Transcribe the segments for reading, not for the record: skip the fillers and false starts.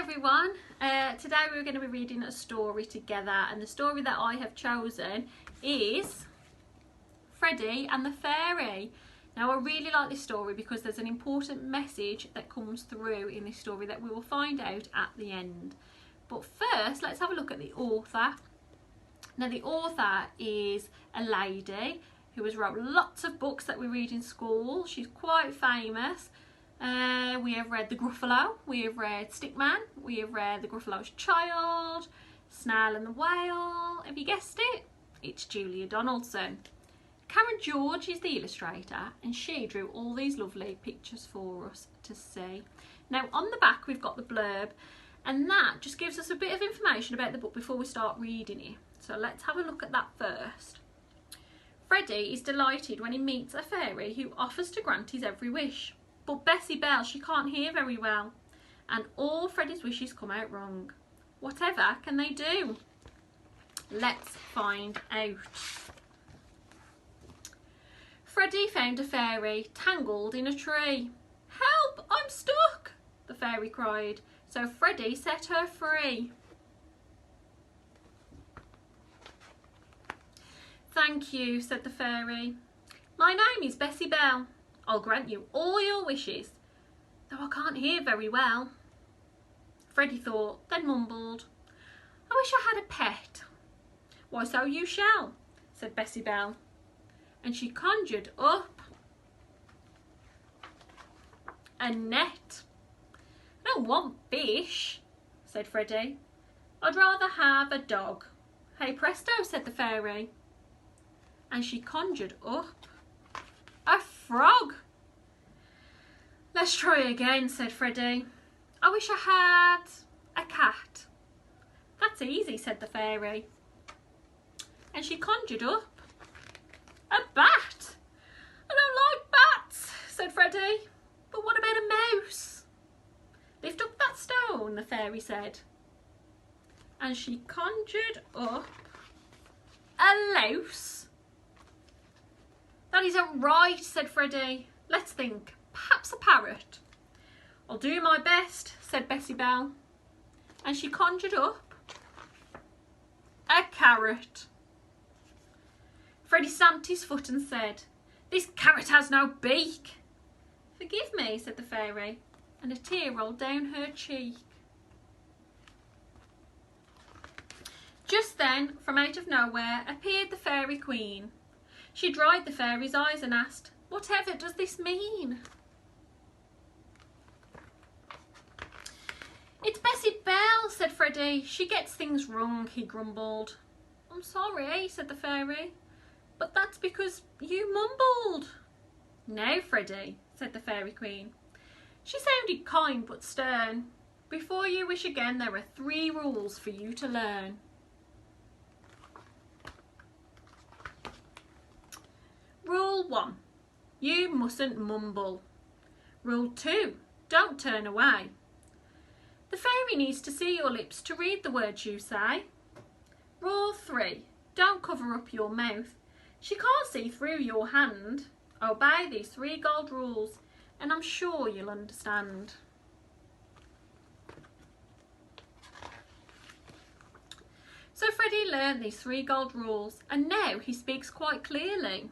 everyone. Today we're going to be reading a story together, and the story that I have chosen is Freddie and the Fairy. Now I really like this story because there's an important message that comes through in this story that we will find out at the end. But first let's have a look at the author. Now the author is a lady who has wrote lots of books that we read in school. She's quite famous. We have read The Gruffalo, we have read Stickman, we have read The Gruffalo's Child, Snail and the Whale. Have you guessed it? It's Julia Donaldson. Karen George is the illustrator, and she drew all these lovely pictures for us to see. Now on the back we've got the blurb, and that just gives us a bit of information about the book before we start reading it. So let's have a look at that first. Freddie is delighted when he meets a fairy who offers to grant his every wish. But Bessie Belle, she can't hear very well, and all Freddie's wishes come out wrong. Whatever can they do? Let's find out. Freddie found a fairy tangled in a tree. "Help! I'm stuck!" the fairy cried. So Freddie set her free. "Thank you," said the fairy. "My name is Bessie Belle. I'll grant you all your wishes, though I can't hear very well." Freddie thought, then mumbled, "I wish I had a pet." "Why, so you shall," said Bessie Belle, and she conjured up a net. "I don't want fish," said Freddie. "I'd rather have a dog." "Hey presto," said the fairy, and she conjured up a frog. "Let's try again," said Freddie. "I wish I had a cat." "That's easy," said the fairy, and she conjured up a bat. "I don't like bats," said Freddie. "But what about a mouse?" "Lift up that stone," the fairy said, and she conjured up a louse. "That isn't right," said Freddie. "Let's think. Perhaps a parrot." "I'll do my best," said Bessie Belle, and she conjured up a carrot. Freddie stamped his foot and said, "This carrot has no beak." "Forgive me," said the fairy, and a tear rolled down her cheek. Just then, from out of nowhere, appeared the Fairy Queen. She dried the fairy's eyes and asked, "Whatever does this mean?" "It's Bessie Belle," said Freddie. "She gets things wrong," he grumbled. "I'm sorry," said the fairy, "but that's because you mumbled." "Now, Freddie," said the Fairy Queen. She sounded kind but stern. "Before you wish again, there are 3 rules for you to learn. Rule 1, you mustn't mumble. Rule 2, don't turn away. The fairy needs to see your lips to read the words you say. Rule 3, don't cover up your mouth. She can't see through your hand. Obey these 3 gold rules, and I'm sure you'll understand." So Freddie learned these 3 gold rules, and now he speaks quite clearly,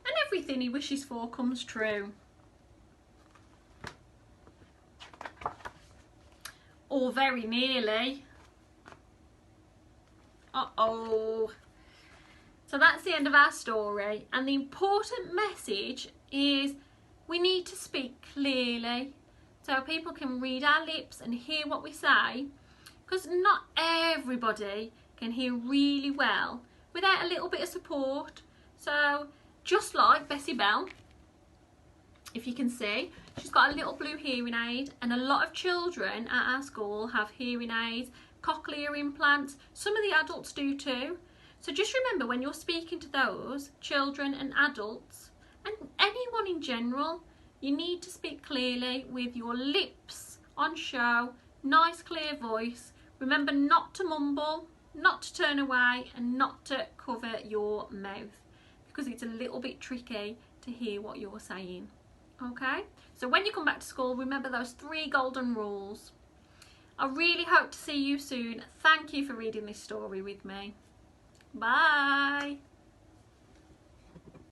and everything he wishes for comes true. Or very nearly. Uh-oh. So that's the end of our story, and the important message is we need to speak clearly so people can read our lips and hear what we say, because not everybody can hear really well without a little bit of support. So just like Bessie Belle, if you can see, she's got a little blue hearing aid, and a lot of children at our school have hearing aids, cochlear implants. Some of the adults do too. So just remember, when you're speaking to those children and adults, and anyone in general, you need to speak clearly with your lips on show, nice clear voice. Remember not to mumble, not to turn away, and not to cover your mouth, because it's a little bit tricky to hear what you're saying. Okay, so when you come back to school, remember those 3 golden rules. I really hope to see you soon. Thank you for reading this story with me. Bye.